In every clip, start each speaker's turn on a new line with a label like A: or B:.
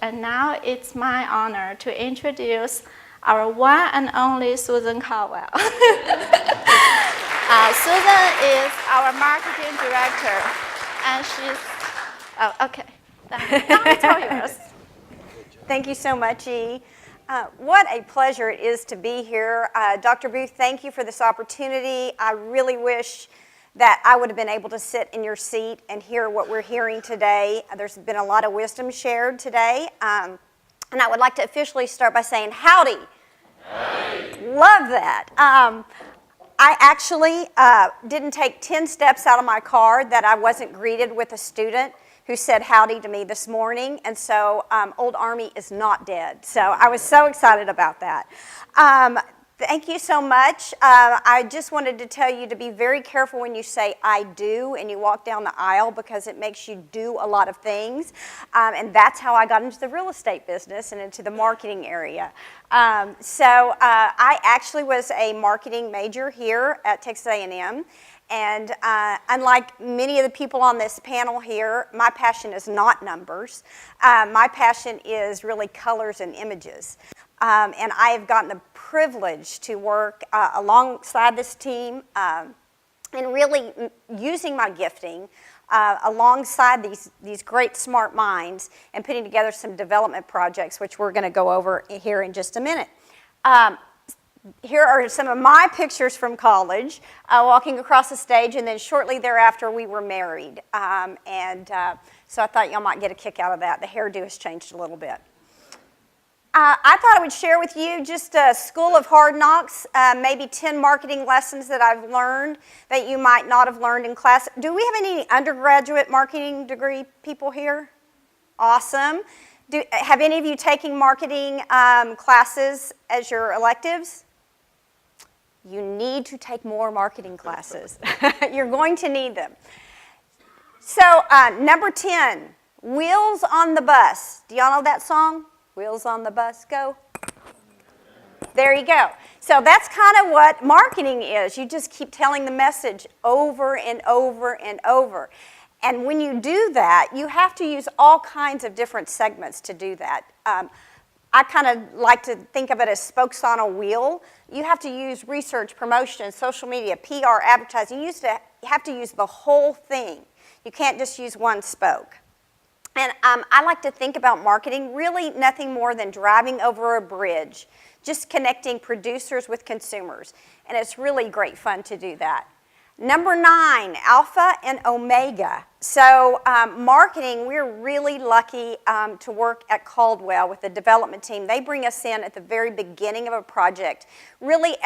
A: and now it's my honor to introduce our one and only Susan Caldwell. Susan is our marketing director, and she's, oh, okay. Now tell yours.
B: Thank you so much, E. What a pleasure it is to be here. Dr. Booth, thank you for this opportunity. I really wish that I would have been able to sit in your seat and hear what we're hearing today. There's been a lot of wisdom shared today. And I would like to officially start by saying howdy. Howdy. Love that. I actually didn't take 10 steps out of my car that I wasn't greeted with a student who said howdy to me this morning, and so Old Army is not dead. So I was so excited about that. Thank you so much. I just wanted to tell you to be very careful when you say I do and you walk down the aisle, because it makes you do a lot of things. And that's how I got into the real estate business and into the marketing area. So I actually was a marketing major here at Texas A&M. And unlike many of the people on this panel here, my passion is not numbers. My passion is really colors and images. And I have gotten the privilege to work alongside this team and really using my gifting alongside these great smart minds and putting together some development projects, which we're going to go over here in just a minute. Here are some of my pictures from college, walking across the stage, and then shortly thereafter we were married. So I thought y'all might get a kick out of that. The hairdo has changed a little bit. I thought I would share with you just a School of Hard Knocks, maybe 10 marketing lessons that I've learned that you might not have learned in class. Do we have any undergraduate marketing degree people here? Awesome. Have any of you taken marketing classes as your electives? You need to take more marketing classes. You're going to need them. So number 10, Wheels on the Bus. Do y'all know that song? Wheels on the bus go. There you go. So that's kind of what marketing is. You just keep telling the message over and over and over. And when you do that, you have to use all kinds of different segments to do that. I kind of like to think of it as spokes on a wheel. You have to use research, promotion, social media, PR, advertising. You have to use the whole thing. You can't just use one spoke. And I like to think about marketing really nothing more than driving over a bridge, just connecting producers with consumers. And it's really great fun to do that. Number 9, Alpha and Omega. So marketing, we're really lucky to work at Caldwell with the development team. They bring us in at the very beginning of a project, really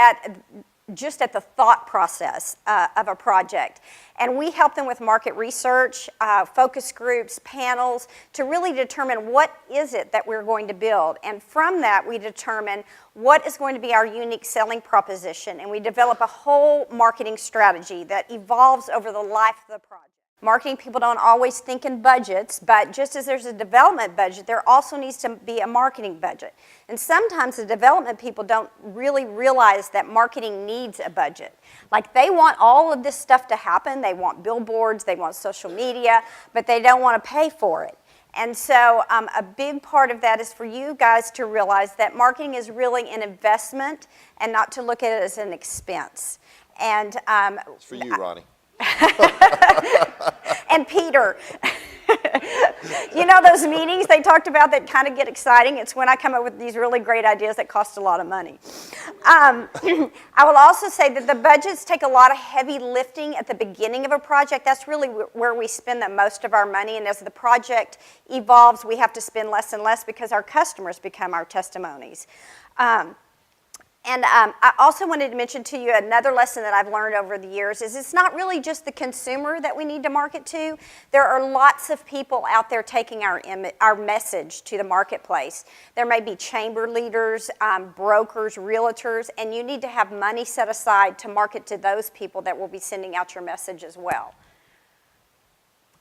B: just at the thought process of a project. And we help them with market research, focus groups, panels, to really determine what is it that we're going to build. And from that, we determine what is going to be our unique selling proposition. And we develop a whole marketing strategy that evolves over the life of the project. Marketing people don't always think in budgets, but just as there's a development budget, there also needs to be a marketing budget. And sometimes the development people don't really realize that marketing needs a budget. Like, they want all of this stuff to happen. They want billboards, they want social media, but they don't want to pay for it. And so a big part of that is for you guys to realize that marketing is really an investment and not to look at it as an expense. And
C: it's for you, Ronnie.
B: And Peter. You know those meetings they talked about that kind of get exciting? It's when I come up with these really great ideas that cost a lot of money. I will also say that the budgets take a lot of heavy lifting at the beginning of a project. That's really where we spend the most of our money, and as the project evolves, we have to spend less and less because our customers become our testimonies. And I also wanted to mention to you another lesson that I've learned over the years is it's not really just the consumer that we need to market to. There are lots of people out there taking our message to the marketplace. There may be chamber leaders, brokers, realtors, and you need to have money set aside to market to those people that will be sending out your message as well.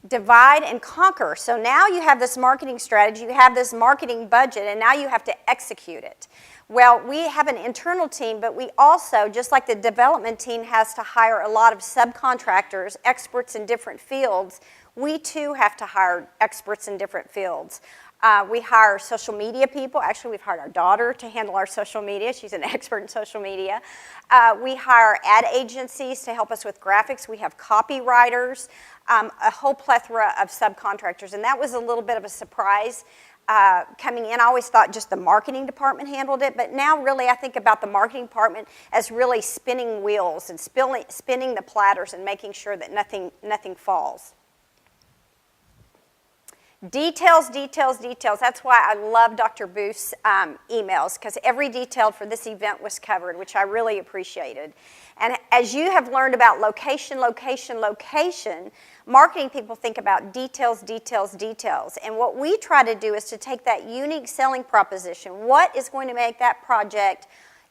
B: Divide and conquer. So now you have this marketing strategy, you have this marketing budget, and now you have to execute it. Well, we have an internal team, but we also, just like the development team has to hire a lot of subcontractors, experts in different fields, we too have to hire experts in different fields. We hire social media people. Actually, we've hired our daughter to handle our social media. She's an expert in social media. We hire ad agencies to help us with graphics. We have copywriters, a whole plethora of subcontractors. And that was a little bit of a surprise coming in. I always thought just the marketing department handled it. But now really I think about the marketing department as really spinning wheels and spinning the platters and making sure that nothing falls. Details, details, details. That's why I love Dr. Booth's emails, because every detail for this event was covered, which I really appreciated. And as you have learned about location, location, location, marketing people think about details, details, details. And what we try to do is to take that unique selling proposition. What is going to make that project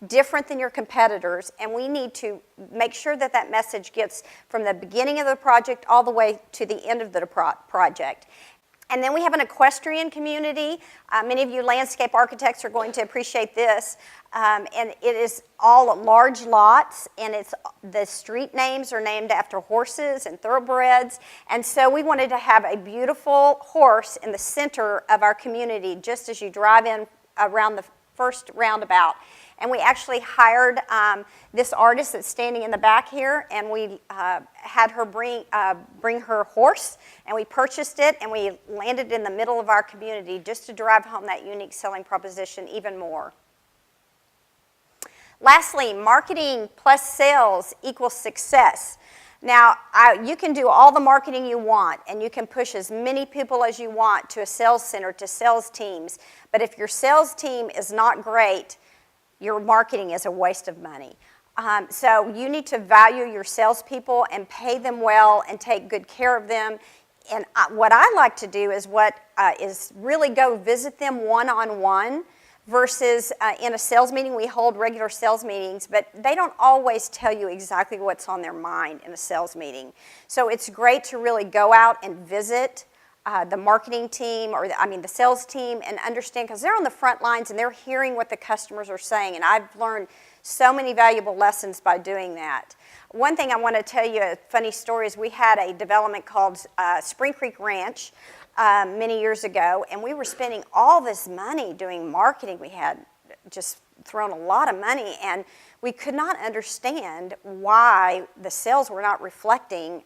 B: different than your competitors? And we need to make sure that that message gets from the beginning of the project all the way to the end of the project. And then we have an equestrian community. Many of you landscape architects are going to appreciate this. And it is all large lots, and the street names are named after horses and thoroughbreds. And so we wanted to have a beautiful horse in the center of our community, just as you drive in around the first roundabout. And we actually hired this artist that's standing in the back here, and we had her bring her horse, and we purchased it, and we landed in the middle of our community just to drive home that unique selling proposition even more. Lastly, marketing plus sales equals success. Now, you can do all the marketing you want, and you can push as many people as you want to a sales center, to sales teams, but if your sales team is not great, your marketing is a waste of money. So you need to value your salespeople and pay them well and take good care of them. And what I like to do is really go visit them one-on-one versus in a sales meeting. We hold regular sales meetings, but they don't always tell you exactly what's on their mind in a sales meeting. So it's great to really go out and visit the marketing team, or the sales team, and understand, because they're on the front lines and they're hearing what the customers are saying. And I've learned so many valuable lessons by doing that. One thing I want to tell you, a funny story, is we had a development called Spring Creek Ranch many years ago, and we were spending all this money doing marketing. We had just thrown a lot of money, and we could not understand why the sales were not reflecting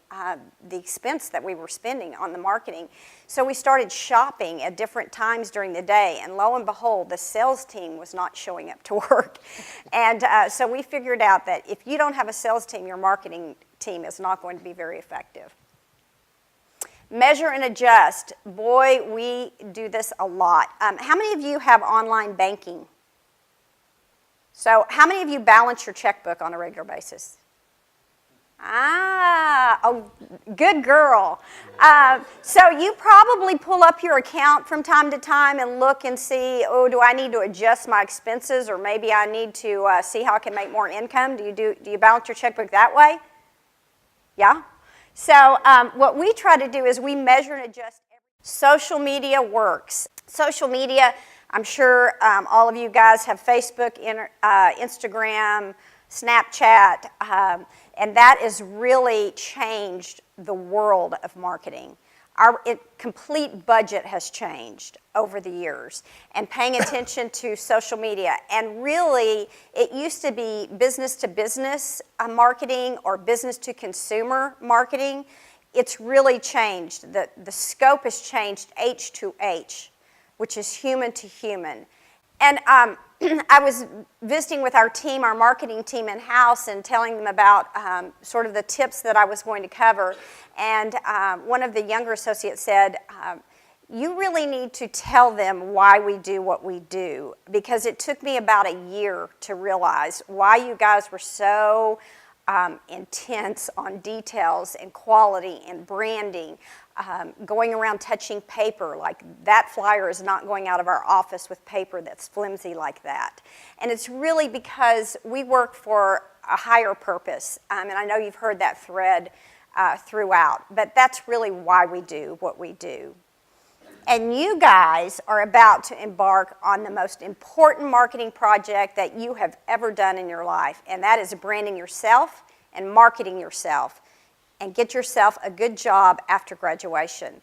B: the expense that we were spending on the marketing. So we started shopping at different times during the day, and lo and behold, the sales team was not showing up to work. And so we figured out that if you don't have a sales team, your marketing team is not going to be very effective. Measure and adjust. Boy, we do this a lot. How many of you have online banking? So how many of you balance your checkbook on a regular basis? Oh, good girl. So you probably pull up your account from time to time and look and see, oh, do I need to adjust my expenses, or maybe I need to see how I can make more income? Do you balance your checkbook that way? Yeah? So what we try to do is we measure and adjust. Social media works. Social media, I'm sure all of you guys have Facebook, Instagram, Snapchat, and that has really changed the world of marketing. Our complete budget has changed over the years, and paying attention to social media. And really, it used to be business-to-business marketing or business-to-consumer marketing. It's really changed. The scope has changed H to H, which is human to human. And I was visiting with our team, our marketing team in-house, and telling them about sort of the tips that I was going to cover. And one of the younger associates said, you really need to tell them why we do what we do, because it took me about a year to realize why you guys were so intense on details and quality and branding. Going around touching paper, like that flyer is not going out of our office with paper that's flimsy like that. And it's really because we work for a higher purpose. And I know you've heard that thread throughout, but that's really why we do what we do. And you guys are about to embark on the most important marketing project that you have ever done in your life, and that is branding yourself and marketing yourself, and get yourself a good job after graduation.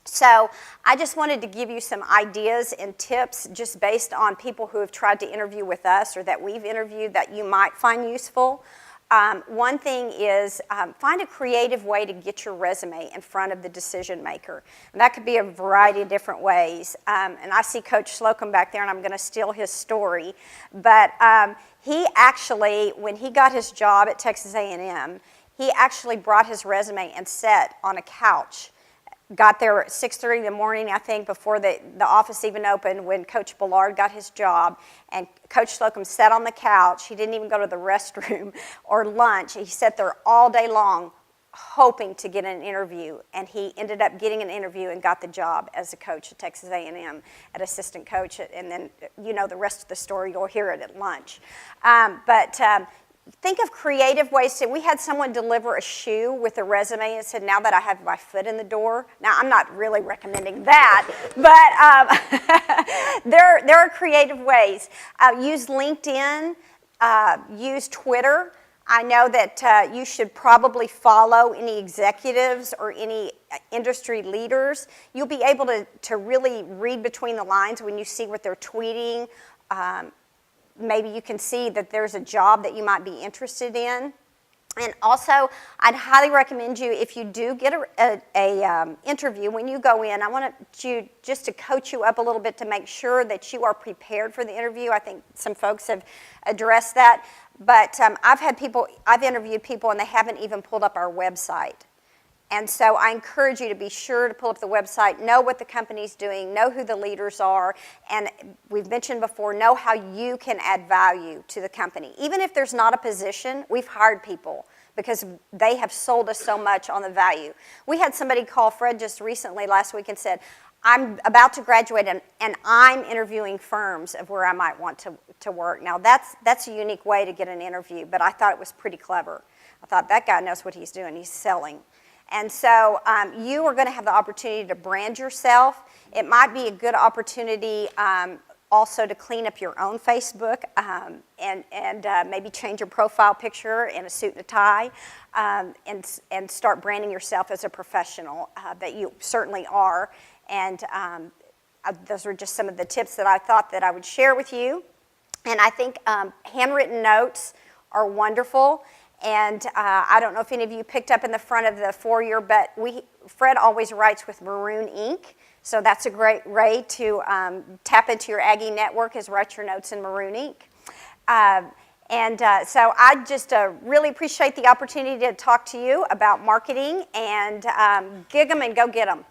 B: So I just wanted to give you some ideas and tips just based on people who have tried to interview with us or that we've interviewed that you might find useful. One thing is find a creative way to get your resume in front of the decision maker. And that could be a variety of different ways. And I see Coach Slocum back there, and I'm going to steal his story. But he actually, when he got his job at Texas A&M, he actually brought his resume and sat on a couch. Got there at 6:30 in the morning, I think, before the office even opened when Coach Ballard got his job. And Coach Slocum sat on the couch. He didn't even go to the restroom or lunch. He sat there all day long hoping to get an interview. And he ended up getting an interview and got the job as a coach at Texas A&M, at assistant coach. And then, you know, the rest of the story, you'll hear it at lunch. Think of creative ways to. We had someone deliver a shoe with a resume and said, now that I have my foot in the door. Now, I'm not really recommending that, but there are creative ways. Use LinkedIn, use Twitter. I know that you should probably follow any executives or any industry leaders. You'll be able to really read between the lines when you see what they're tweeting. Maybe you can see that there's a job that you might be interested in. And also, I'd highly recommend you, if you do get a interview, when you go in, I want you just to coach you up a little bit to make sure that you are prepared for the interview. I think some folks have addressed that. But I've interviewed people and they haven't even pulled up our website. And so I encourage you to be sure to pull up the website, know what the company's doing, know who the leaders are, and we've mentioned before, know how you can add value to the company. Even if there's not a position, we've hired people because they have sold us so much on the value. We had somebody call Fred just recently last week and said, I'm about to graduate and I'm interviewing firms of where I might want to work. Now that's a unique way to get an interview, but I thought it was pretty clever. I thought that guy knows what he's doing, he's selling. And so you are going to have the opportunity to brand yourself. It might be a good opportunity also to clean up your own Facebook and maybe change your profile picture in a suit and a tie and start branding yourself as a professional that you certainly are. And those were just some of the tips that I thought that I would share with you. And I think handwritten notes are wonderful. And I don't know if any of you picked up in the front of the foyer, but Fred always writes with maroon ink. So that's a great way to tap into your Aggie network, is write your notes in maroon ink. So I just really appreciate the opportunity to talk to you about marketing, and gig 'em and go get 'em.